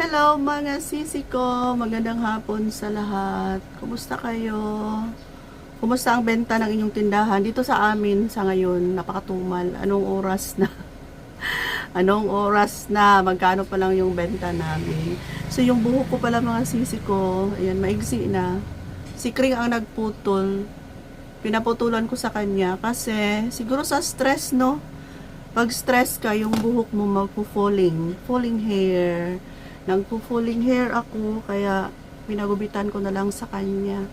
Hello mga sisi ko, magandang hapon sa lahat. Kumusta kayo? Kumusta ang benta ng inyong tindahan? Dito sa amin sa ngayon, napakatumal. Anong oras na? Anong oras na? Magkano pa lang yung benta namin? So yung buhok ko pala mga sisi ko, ayan, maigsi na. Si Kring ang nagputol. Pinaputulan ko sa kanya kasi siguro sa stress, no? Pag stress ka, yung buhok mo falling hair. Nagpo-falling hair ako, kaya pinagubitan ko na lang sa kanya.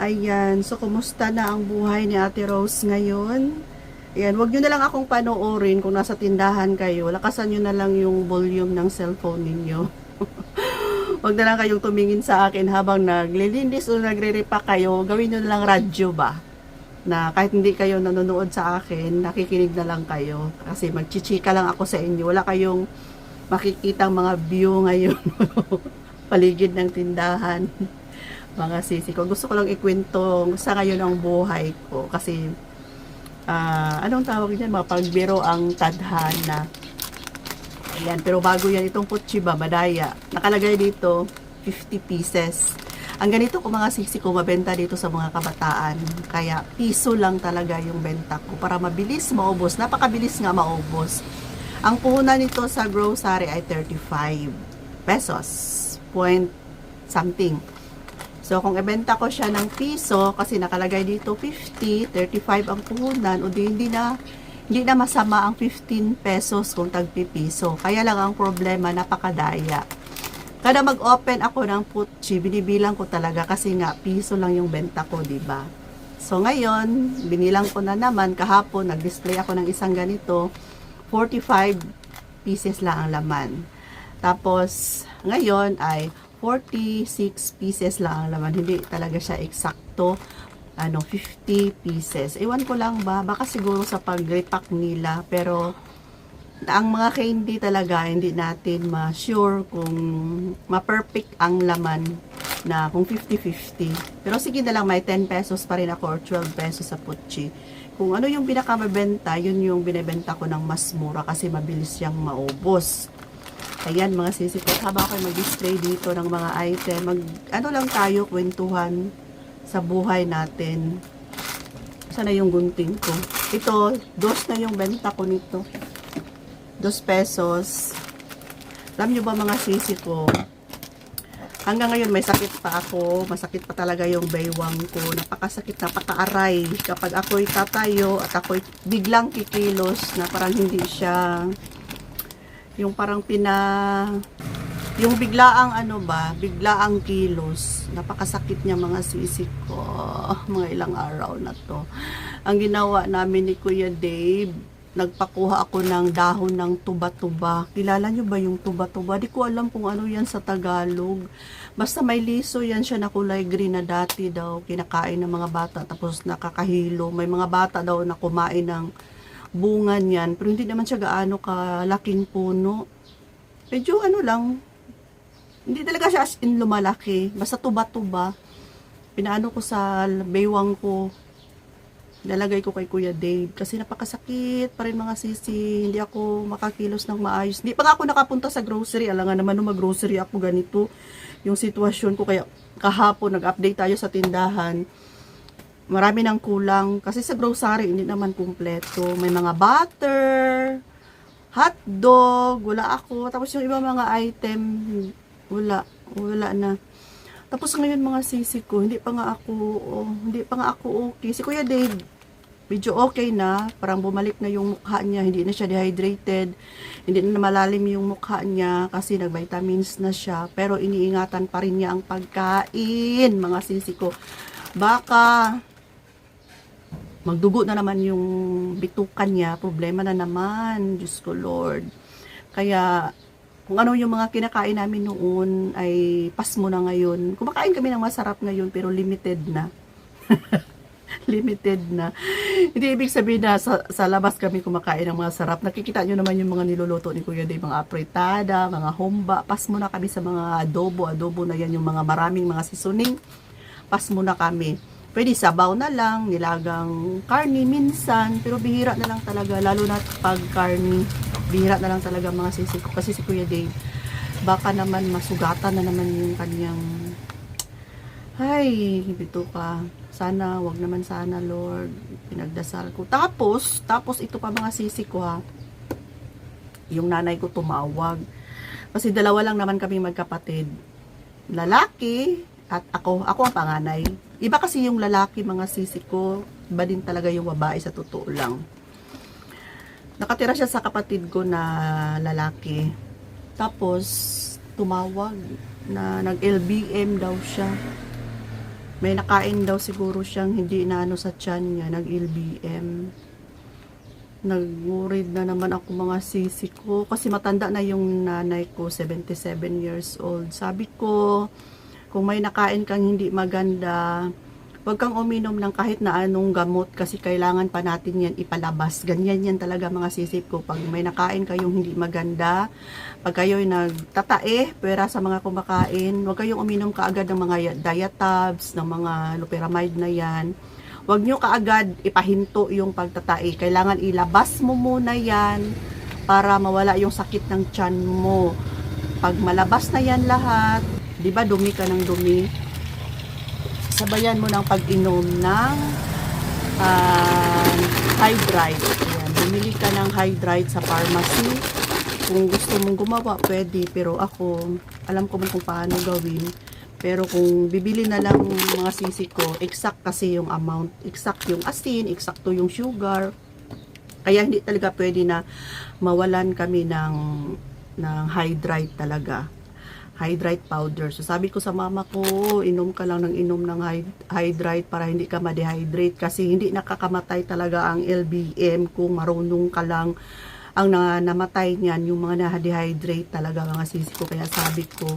Ayan, so kumusta na ang buhay ni Ate Rose ngayon? Ayan, wag nyo na lang akong panoorin kung nasa tindahan kayo. Lakasan nyo na lang yung volume ng cellphone ninyo. Wag na lang kayong tumingin sa akin habang naglilinis o nagre-repack kayo. Gawin nyo na lang radyo ba? Na kahit hindi kayo nanonood sa akin, nakikinig na lang kayo. Kasi magchichika lang ako sa inyo. Wala kayong makikita ang mga view ngayon. Paligid ng tindahan. Mga sisi ko. Gusto ko lang ikwento sa ngayon ang buhay ko. Kasi, anong tawag niyan? Mapagbiro ang tadhana. Ayan, pero bago yan, itong puchiba, madaya. Nakalagay dito, 50 pieces. Ang ganito ko mga sisi ko, mabenta dito sa mga kabataan. Kaya, piso lang talaga yung benta ko. Para mabilis maubos. Napakabilis nga maubos. Ang puhunan nito sa grocery ay 35 pesos. Point something. So, kung ibenta ko siya ng piso, kasi nakalagay dito 50, 35 ang puhunan, o hindi na masama ang 15 pesos kung tagpipiso. Kaya lang ang problema, napakadaya. Kada mag-open ako ng putchi, binibilang ko talaga kasi nga piso lang yung benta ko, diba? So, ngayon, binilang ko na naman, kahapon, nag-display ako ng isang ganito, 45 pieces lang ang laman. Tapos, ngayon ay 46 pieces lang ang laman. Hindi talaga siya eksakto, 50 pieces. Ewan ko lang ba, baka siguro sa pag-repack nila, pero ang mga candy talaga, hindi natin ma-sure kung ma-perfect ang laman na kung 50-50. Pero sige na lang, may 10 pesos pa rin ako or 12 pesos sa putchi. Kung ano yung pinakamabenta, yun yung binibenta ko ng mas mura kasi mabilis siyang maubos. Ayan mga sisi ko, habang ako mag-display dito ng mga item, ano lang tayo, kwentuhan sa buhay natin. Sana yung gunting ko. Ito, dos na yung benta ko nito. 2 pesos. Alam nyo ba mga sisi ko, hanggang ngayon may sakit pa ako, masakit pa talaga yung baywang ko, napakasakit, napakaaray kapag ako'y tatayo at ako'y biglang kikilos na parang hindi siya yung parang yung biglaang biglaang kilos, napakasakit niya mga sisi ko, mga ilang araw na to. Ang ginawa namin ni Kuya Dave, nagpakuha ako ng dahon ng tuba-tuba. Kilala nyo ba yung tuba-tuba? Di ko alam kung ano yan sa Tagalog. Basta may liso yan siya na kulay green na dati daw kinakain ng mga bata tapos nakakahilo. May mga bata daw na kumain ng bunga niyan. Pero hindi naman siya gaano kalaking puno. Medyo lang. Hindi talaga siya as in lumalaki. Basta tuba-tuba. Pinaano ko sa baywang ko. Nalagay ko kay Kuya Dave kasi napakasakit pa rin mga sisi, hindi ako makakilos ng maayos. Hindi pa nga ako nakapunta sa grocery, alangan naman nung mag-grocery ako ganito yung sitwasyon ko, kaya kahapon nag-update tayo sa tindahan, marami nang kulang kasi sa grocery hindi naman kumpleto, may mga butter, hotdog, wala ako, tapos yung ibang mga item wala na. Tapos ngayon mga sisi ko, hindi pa nga ako okay. Si Kuya Dave, medyo okay na. Parang bumalik na yung mukha niya. Hindi na siya dehydrated. Hindi na malalim yung mukha niya kasi nag-vitamins na siya. Pero iniingatan pa rin niya ang pagkain, mga sisi ko. Baka magdugo na naman yung bitukan niya. Problema na naman. Diyos ko Lord. Kaya kung ano yung mga kinakain namin noon ay pasmo na ngayon. Kumakain kami ng masarap ngayon pero limited na. Limited na. Hindi ibig sabihin na sa labas kami kumakain ng masarap. Nakikita nyo naman yung mga niluluto ni Kuya Dave, mga apritada, mga humba. Pasmo na kami sa mga adobo. Adobo na yan yung mga maraming mga seasoning. Pasmo na kami. Pwede sabaw na lang, nilagang karni minsan, pero bihira na lang talaga, lalo na pag karni. Bihira na lang talaga mga sisi ko kasi si Kuya Dave Baka naman masugatan na naman yung kanyang, ay, bito ka. Sana, wag naman sana, Lord. Pinagdasal ko. Tapos ito pa mga sisi ko ha. Yung nanay ko tumawag. Kasi dalawa lang naman kami magkapatid. Lalaki at ako. Ako ang panganay. Iba kasi yung lalaki mga sisi ko. Iba din talaga yung babae sa totoo lang. Nakatira siya sa kapatid ko na lalaki. Tapos, tumawag na nag-LBM daw siya. May nakain daw siguro siyang hindi na ano sa tiyan niya, nag-LBM. Nag-worried na naman ako mga sisi ko. Kasi matanda na yung nanay ko, 77 years old. Sabi ko, kung may nakain kang hindi maganda, huwag kang uminom ng kahit na anong gamot kasi kailangan pa natin yan ipalabas. Ganyan yan talaga mga sisip ko. Pag may nakain kayong hindi maganda, pag kayo'y nagtatae, pera sa mga kumakain, huwag kayong uminom kaagad ng mga diatabs, ng mga loperamide na yan. Huwag nyo kaagad ipahinto yung pagtatae. Kailangan ilabas mo muna yan para mawala yung sakit ng tiyan mo. Pag malabas na yan lahat, di ba dumi ka ng dumi? Sabayan mo ng pag-inom ng Hydrate. Ayan, bumili ka ng Hydrate sa pharmacy. Kung gusto mong gumawa, pwede. Pero ako, alam ko kung paano gawin. Pero kung bibili na lang mga sisi ko, exact kasi yung amount. Exact yung asin, eksakto yung sugar. Kaya hindi talaga pwede na mawalan kami ng Hydrate talaga. Hydrate powder. So sabi ko sa mama ko, inom ka lang ng inom ng Hydrate para hindi ka ma-dehydrate kasi hindi nakakamatay talaga ang LBM kung marunong ka lang. Ang namatay niyan yung mga na-dehydrate talaga mga sisi ko. Kaya sabi ko,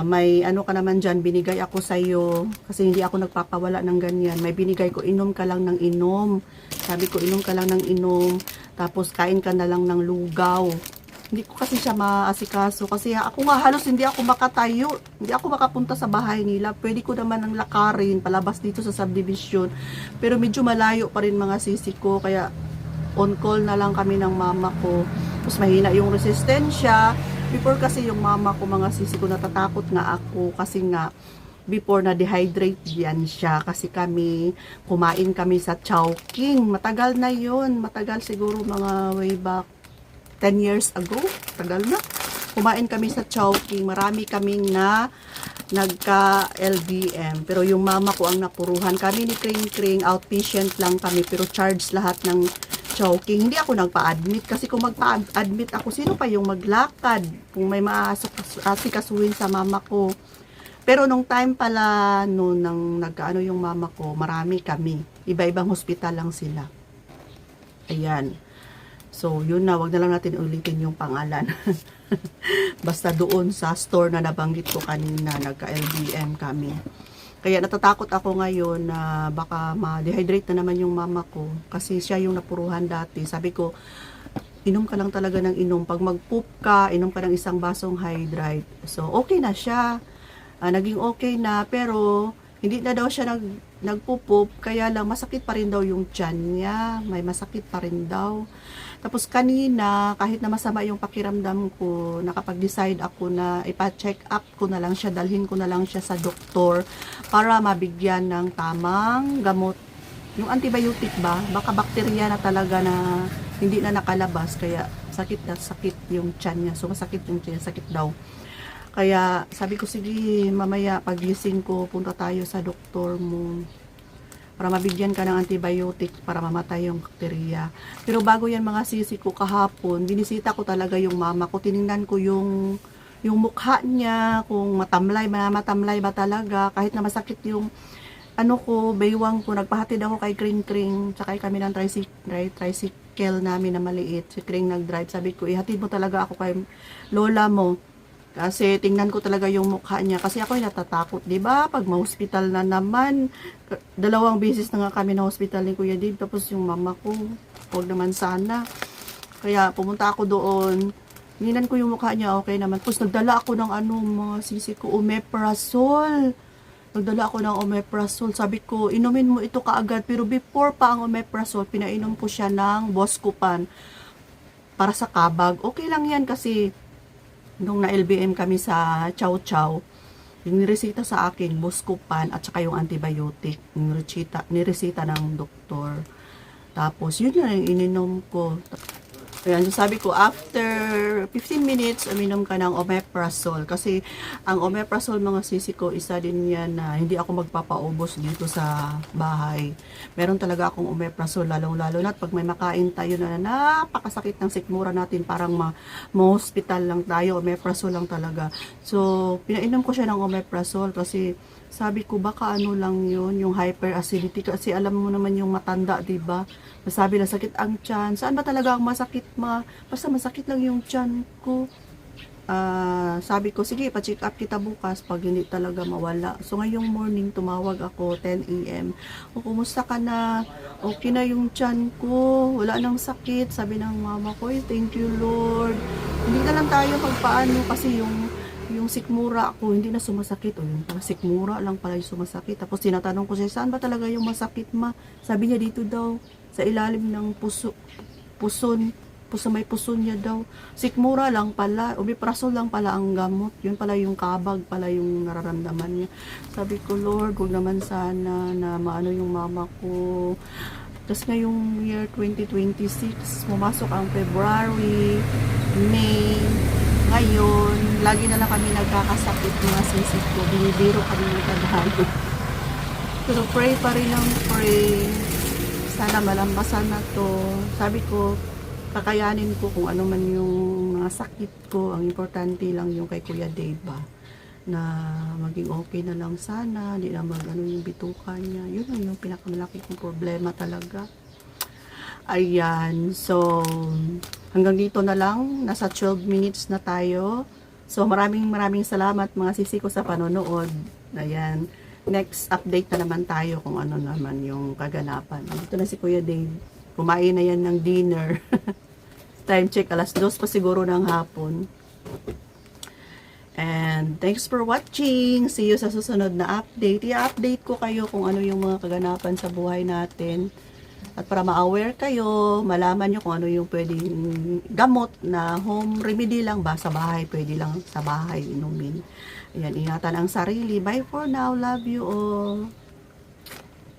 may ano ka naman dyan, binigay ako sa iyo kasi hindi ako nagpapawala ng ganyan. May binigay ko, inom ka lang ng inom. Sabi ko, inom ka lang ng inom tapos kain ka na lang ng lugaw. Hindi ko kasi siya maasikaso kasi ako nga halos hindi ako makatayo, hindi ako makapunta sa bahay nila. Pwede ko naman ang lakarin palabas dito sa subdivision pero medyo malayo pa rin mga sisi ko kaya on call na lang kami ng mama ko. Tapos mahina yung resistensya. Before kasi yung mama ko mga sisi ko natatakot nga ako kasi nga before na dehydrate yan siya kasi kumain kami sa Chowking. Matagal na yun, matagal siguro mga way back 10 years ago, tagal na. Kumain kami sa Chowking, marami kaming nagka-LBM. Pero yung mama ko ang napuruhan. Kami ni Kring Kring, outpatient lang kami, pero charge lahat ng Chowking. Hindi ako nagpa-admit, kasi kung magpa-admit ako, sino pa yung maglakad? Kung may maasikasuhin sa mama ko. Pero nung time pala, nung nagkaano yung mama ko, marami kami. Iba-ibang hospital lang sila. Ayan. So, yun na, wag na lang natin ulitin yung pangalan. Basta doon sa store na nabanggit ko kanina, nagka-LBM kami. Kaya natatakot ako ngayon na baka ma-dehydrate na naman yung mama ko. Kasi siya yung napuruhan dati. Sabi ko, inom ka lang talaga ng inom. Pag mag-poop ka, inom ka ng isang basong Hydrate. So, okay na siya. Naging okay na, pero hindi na daw siya nagpo-poop. Kaya lang, masakit pa rin daw yung tiyan niya. May masakit pa rin daw. Tapos kanina, kahit na masama yung pakiramdam ko, nakapag-decide ako na ipa-check up ko na lang siya, dalhin ko na lang siya sa doktor para mabigyan ng tamang gamot. Yung antibiotic ba, baka bakterya na talaga na hindi na nakalabas, kaya sakit na sakit yung tiyan niya. So masakit yung tiyan, sakit daw. Kaya sabi ko, sige, mamaya pagising ko, punta tayo sa doktor mo para mabigyan ka ng antibiotic para mamatay yung bakterya. Pero bago yan mga sisi ko, kahapon, binisita ko talaga yung mama ko. Tiningnan ko yung mukha niya, kung matamlay ba talaga. Kahit na masakit yung baywang ko. Nagpahatid ako kay Kring Kring, tsaka kami ng tricycle namin na maliit. Si Kring nag-drive. Sabi ko, ihatid mo talaga ako kay lola mo. Kasi tingnan ko talaga yung mukha niya. Kasi ako ay natatakot, di ba? Pag ma-hospital na naman, 2 beses na nga kami na hospital ni Kuya Dave. Tapos yung mama ko, huwag naman sana. Kaya pumunta ako doon. Tingnan ko yung mukha niya, okay naman. Tapos nagdala ako ng mga sisi ko, omeprazole. Nagdala ako ng omeprazole. Sabi ko, inumin mo ito kaagad. Pero before pa ang omeprazole, pinainom ko siya ng Buscopan para sa kabag. Okay lang yan kasi nung na-LBM kami sa Chow Chow, yung niresita sa akin, Buscopan at saka yung antibiotic, niresita ng doktor. Tapos, yun na yung ininom ko. Ayan, so sabi ko, after 15 minutes, uminom ka ng omeprazole. Kasi, ang omeprazole, mga sisi ko, isa din yan na hindi ako magpapaubos dito sa bahay. Meron talaga akong omeprazole, lalong-lalo na pag may makain tayo na napakasakit ng sikmura natin, parang ma-hospital lang tayo, omeprazole lang talaga. So, pinainom ko siya ng omeprazole kasi sabi ko, baka ano lang yun, yung hyperacidity. Kasi alam mo naman yung matanda, diba? Sabi na sakit ang tiyan. Saan ba talaga ang masakit, ma? Basta masakit lang yung tiyan ko. Sabi ko, sige, pa-check up kita bukas pag hindi talaga mawala. So, ngayong morning, tumawag ako, 10 a.m. O, kumusta ka na? Okay na yung tiyan ko. Wala nang sakit. Sabi ng mama ko, thank you, Lord. Hindi na lang tayo magpaano kasi yung sikmura ko, hindi na sumasakit. O, yung pala sikmura lang pala yung sumasakit. Tapos, tinatanong ko siya, saan ba talaga yung masakit, ma? Sabi niya, dito daw, sa ilalim ng may puson niya daw. Sikmura lang pala, omeprazole lang pala ang gamot. Yun pala yung kabag pala yung nararamdaman niya. Sabi ko, Lord, huwag naman sana na maano yung mama ko. Tapos ngayong year 2026, pumasok ang February, May, ngayon, lagi na lang kami nagkakasakit mga sisit ko. Binibiro kami ng Tagalog. Pero pray pa rin ang pray. Sana malampasan na to. Sabi ko, kakayanin ko kung ano man yung mga sakit ko. Ang importante lang yung kay Kuya Dave ba, na maging okay na lang sana. Hindi na ano yung bituka niya. Yun lang yung pinakamalaki kong problema talaga. Ayan. So, hanggang dito na lang. Nasa 12 minutes na tayo. So, maraming salamat mga sisi ko sa panonood. Ayan. Next update na naman tayo kung ano naman yung kaganapan. Ito na si Kuya Dave. Kumain na yan ng dinner. Time check, alas 2 pa siguro ng hapon. And thanks for watching. See you sa susunod na update. I-update ko kayo kung ano yung mga kaganapan sa buhay natin. At para ma-aware kayo, malaman nyo kung ano yung pwedeng gamot na home remedy lang ba sa bahay. Pwede lang sa bahay inumin. Ayan, ingatan ang sarili. Bye for now. Love you all.